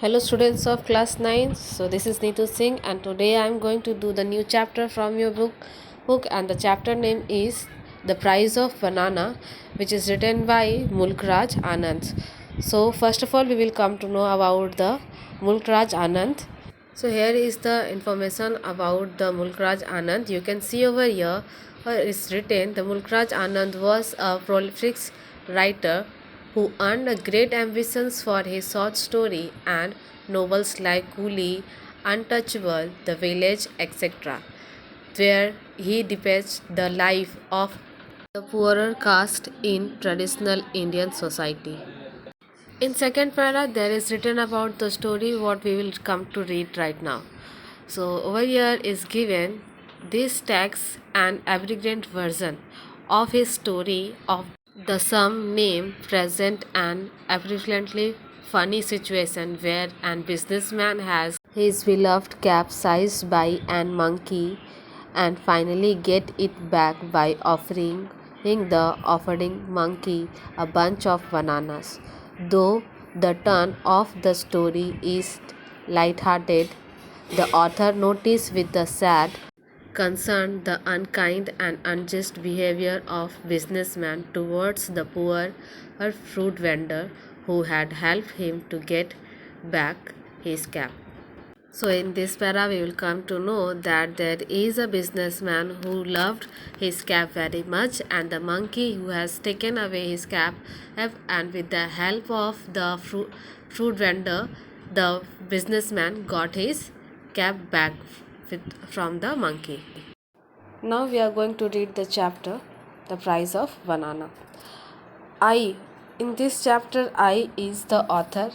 Hello students of class 9. So this is Neetu Singh and today I am going to do the new chapter from your book and the chapter name is The Price of Banana, which is written by Mulk Raj Anand. So first of all we will come to know about the Mulk Raj Anand. So here is the information about the Mulk Raj Anand. You can see over here it's written the Mulk Raj Anand was a prolific writer who earned great ambitions for his short story and novels like Coolie, Untouchable, The Village, etc., where he depicts the life of the poorer caste in traditional Indian society. In second para, there is written about the story what we will come to read right now. So over here is given this text an abridged version of his story of the some name present an apparently funny situation where an businessman has his beloved capsized by an monkey and finally get it back by offering the offering monkey a bunch of bananas. Though the turn of the story is light-hearted, the author notices with the sad concern the unkind and unjust behavior of businessman towards the poor fruit vendor who had helped him to get back his cap. So in this para we will come to know that there is a businessman who loved his cap very much and the monkey who has taken away his cap, and with the help of the fruit vendor the businessman got his cap back from the monkey. Now we are going to read the chapter The Price of Banana. In this chapter I is the author.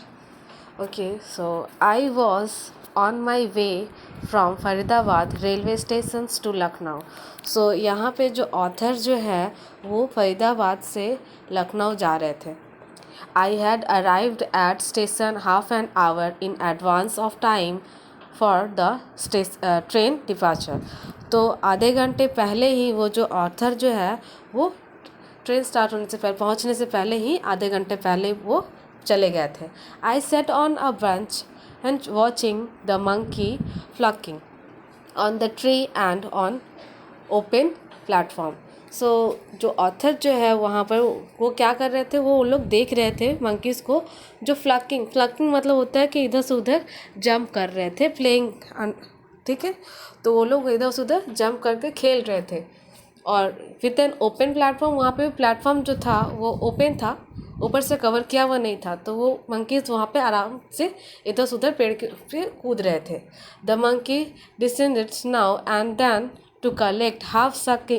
Okay, so I was on my way from Faridabad railway station to Lucknow. So यहाँ पे जो author जो है वो फरीदाबाद से लखनऊ जा रहे थे. I had arrived at station half an hour in advance of time for the train departure. तो आधे घंटे पहले ही वो जो ऑथर जो है वो ट्रेन स्टार्ट होने से पहले पहुँचने से पहले ही आधे घंटे पहले वो चले गए थे. I sat on a bench and watching the monkey flocking on the tree and on open platform. सो जो ऑथर जो है वहाँ पर वो क्या कर रहे थे, वो लोग देख रहे थे मंकीज़ को जो फ्लकिंग मतलब होता है कि इधर से उधर जंप कर रहे थे, प्लेइंग, ठीक है. तो वो लोग इधर से उधर जंप करके खेल रहे थे और विद एन ओपन प्लेटफॉर्म. वहाँ पे प्लेटफॉर्म जो था वो ओपन था, ऊपर से कवर किया हुआ नहीं था. तो वो मंकीज़ वहाँ पे आराम से इधर से उधर पेड़ पे कूद रहे थे. The monkey descended now and then to collect half-sucked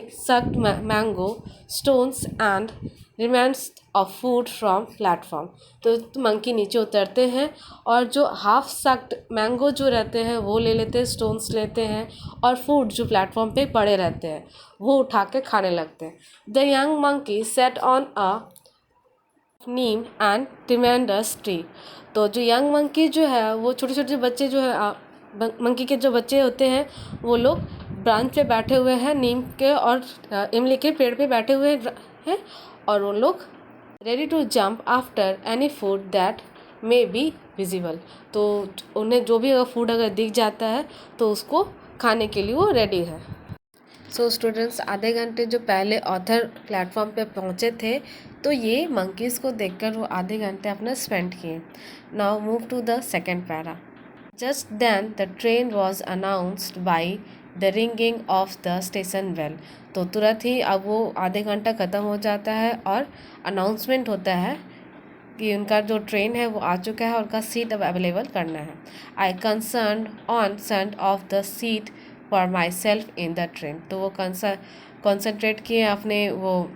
mango stones and remains of food from platform. तो मंकी नीचे उतरते हैं और जो half-sucked mango जो रहते हैं वो ले लेते हैं, stones लेते हैं और food जो प्लेटफॉर्म पे पड़े रहते हैं वो उठा के खाने लगते हैं. The young monkey sat on a neem and tremendous tree. तो जो यंग मंकी जो है वो छोटे छोटे बच्चे जो है मंकी के जो बच्चे होते हैं वो लोग ब्रांच पे बैठे हुए हैं, नीम के और इमली के पेड़ पे बैठे हुए हैं और वो लोग ready to jump after any food that may be visible. तो उन्हें जो भी फूड अगर दिख जाता है तो उसको खाने के लिए वो रेडी है. सो स्टूडेंट्स, आधे घंटे जो पहले ऑथर प्लेटफॉर्म पे पहुँचे थे तो ये मंकीज़ को देखकर वो आधे घंटे अपना स्पेंड किए. Now move to the second para. Just then the train was announced by the ringing of the station bell. तो तुरंत ही अब वो आधे घंटा ख़त्म हो जाता है और अनाउंसमेंट होता है कि उनका जो ट्रेन है वो आ चुका है और उनका सीट अब अवेलेबल करना है. I concern on cent of the seat for myself in the train. तो वो कंसनट्रेट किए अपने वो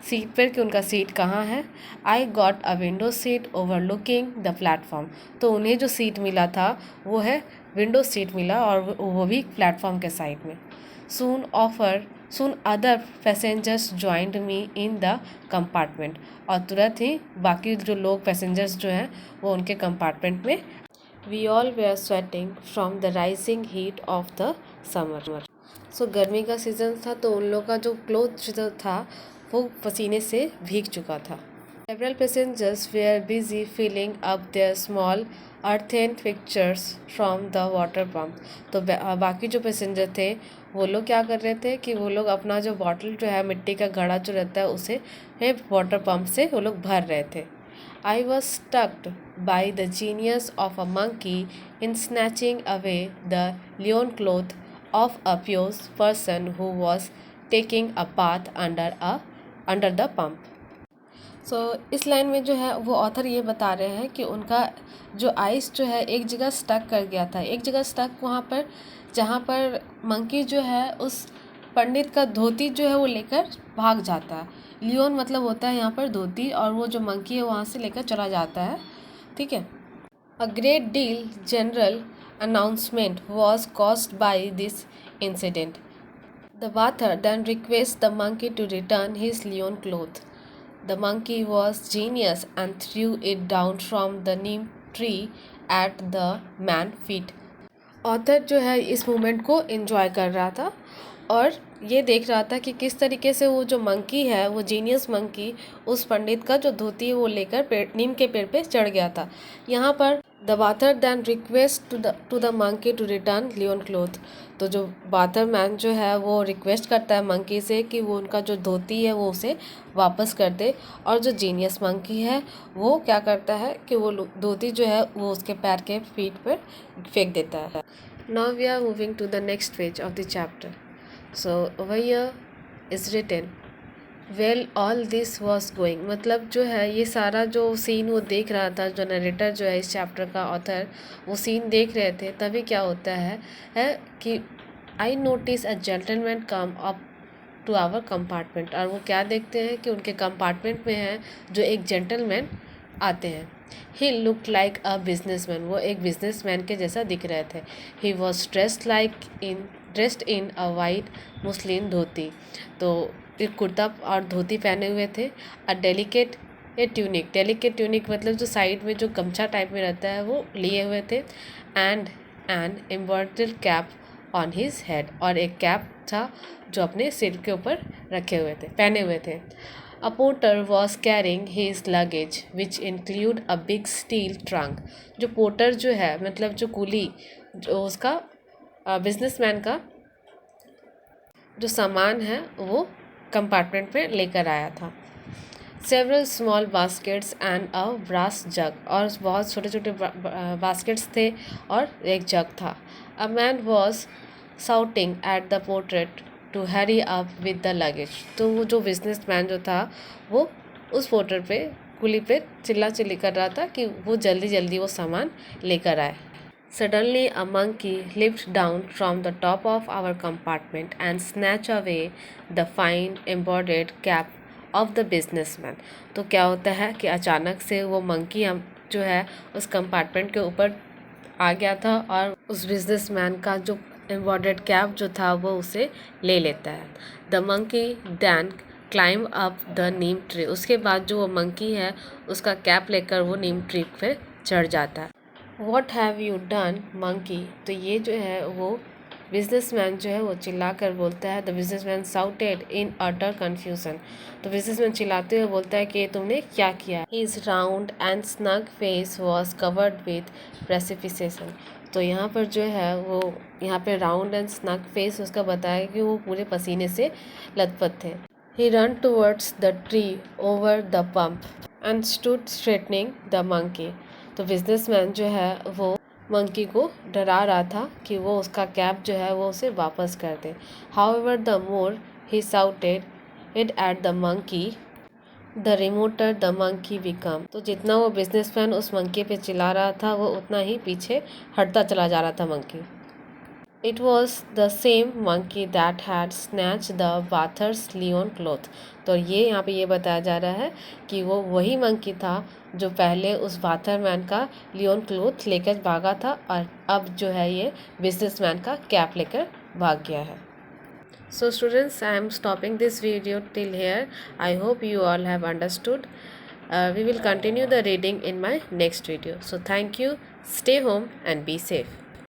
सीट पर कि उनका सीट कहाँ है. I got a window seat overlooking the platform. तो उन्हें जो सीट मिला था वो है विंडो सीट मिला और वो भी प्लेटफॉर्म के साइड में. Soon other passengers joined me in the compartment. और तुरंत ही बाकी जो लोग पैसेंजर्स जो हैं वो उनके कंपार्टमेंट में. We all were sweating from the rising heat of the summer. So गर्मी का सीज़न था तो उन लोगों का जो क्लोथ जो था वो पसीने से भीग चुका था. Several passengers were busy filling up their small earthen pictures from the water pump। तो बाकी जो पैसेंजर थे वो लोग क्या कर रहे थे कि वो लोग अपना जो बॉटल जो है मिट्टी का घड़ा जो रहता है उसे वाटर पंप से वो लोग भर रहे थे। I was struck by the genius of a monkey in snatching away the leon cloth of a pious person who was taking a bath under the pump। सो इस लाइन में जो है वो ऑथर ये बता रहे हैं कि उनका जो आइस जो है एक जगह स्टक कर गया था, एक जगह स्टक वहाँ पर जहाँ पर मंकी जो है उस पंडित का धोती जो है वो लेकर भाग जाता है। लियोन मतलब होता है यहाँ पर धोती, और वो जो मंकी है वहाँ से लेकर चला जाता है। ठीक है। A great deal general announcement was caused by this incident. The bather then request the monkey to return his loin cloth. The monkey was genius and threw it down from the neem tree at the man feet। Author जो है इस moment को enjoy कर रहा था और ये देख रहा था कि किस तरीके से वो जो मंकी है, वो जीनियस मंकी, उस पंडित का जो धोती है वो लेकर नीम के पेड़ पे चढ़ गया था। यहाँ पर the bather than request to the monkey to return loin cloth. तो जो बाथर मैन जो है वो रिक्वेस्ट करता है मंकी से कि वो उनका जो धोती है वो उसे वापस कर दे, और जो जीनियस मंकी है वो क्या करता है कि वो धोती जो है वो उसके पैर के फीट पर फेंक देता है। Now we are moving to the next page of the chapter. So over here is written well all this was going. मतलब जो है ये सारा जो सीन वो देख रहा था, जो नरेटर जो है इस चैप्टर का ऑथर, वो सीन देख रहे थे। तभी क्या होता है कि I notice a gentleman come up to our compartment. और वो क्या देखते हैं कि उनके कंपार्टमेंट में है जो एक जेंटलमैन आते हैं। He look like a businessman. वो एक बिजनेसमैन के जैसा दिख रहे थे। He was dressed in a white muslin dhoti. तो एक कुर्ता और धोती पहने हुए थे। अ डेलिकेट ट्यूनिक मतलब जो साइड में जो गमछा टाइप में रहता है वो लिए हुए थे। And an embroidered cap on his head. और एक कैप था जो अपने सिर के ऊपर पहने हुए थे। A porter was carrying his luggage which include a big steel trunk. जो पोर्टर जो है मतलब जो कुली, जो उसका बिजनेसमैन का जो सामान है वो कंपार्टमेंट में लेकर आया था। Several small baskets and a brass jug. और बहुत छोटे छोटे बास्केट्स थे और एक जग था। A man was shouting at the porter to hurry up with the luggage. तो वो जो बिजनेसमैन जो था वो उस पोर्ट्रेट पे कुली पे चिल्ली कर रहा था कि वो जल्दी जल्दी वो सामान लेकर आए। Suddenly a monkey leaped down from the top of our compartment and snatched away the fine embroidered cap of the businessman। तो क्या होता है कि अचानक से वो मंकी जो है उस कंपार्टमेंट के ऊपर आ गया था और उस बिजनेसमैन का जो एम्ब्रॉयडर्ड कैप जो था वो उसे ले लेता है। The monkey then climb up the neem tree. उसके बाद जो वो मंकी है उसका कैप लेकर वो नीम ट्री पे चढ़ जाता है। What have you done, monkey? तो ये जो है वो बिजनेसमैन जो है वो चिल्ला कर बोलता है। The businessman shouted in utter confusion. तो बिजनेसमैन चिल्लाते हुए बोलता है कि तुमने क्या किया। His round and snug face was covered with precipitation. तो यहाँ पर जो है वो यहाँ पे राउंड एंड स्नग फेस उसका बताया कि वो पूरे पसीने से लथपथ थे। He run towards the tree over the pump and stood straightening the monkey. तो बिजनेसमैन जो है वो मंकी को डरा रहा था कि वो उसका कैप जो है वो उसे वापस कर दे। However the more he shouted it at the monkey the remoter the monkey become. तो जितना वो बिजनेसमैन उस मंकी पे चिल्ला रहा था वो उतना ही पीछे हटता चला जा रहा था monkey. It was the same monkey that had snatched the Bathur's Leon cloth। तो ये यहाँ पे ये बताया जा रहा है कि वो वही मंकी था जो पहले उस बाथर मैन का लियोन क्लोथ लेकर भागा था और अब जो है ये बिजनेसमैन का कैप लेकर भाग गया है। So students, I am stopping this video till here. I hope you all have understood. We will continue the reading in my next video. So thank you. Stay home and be safe.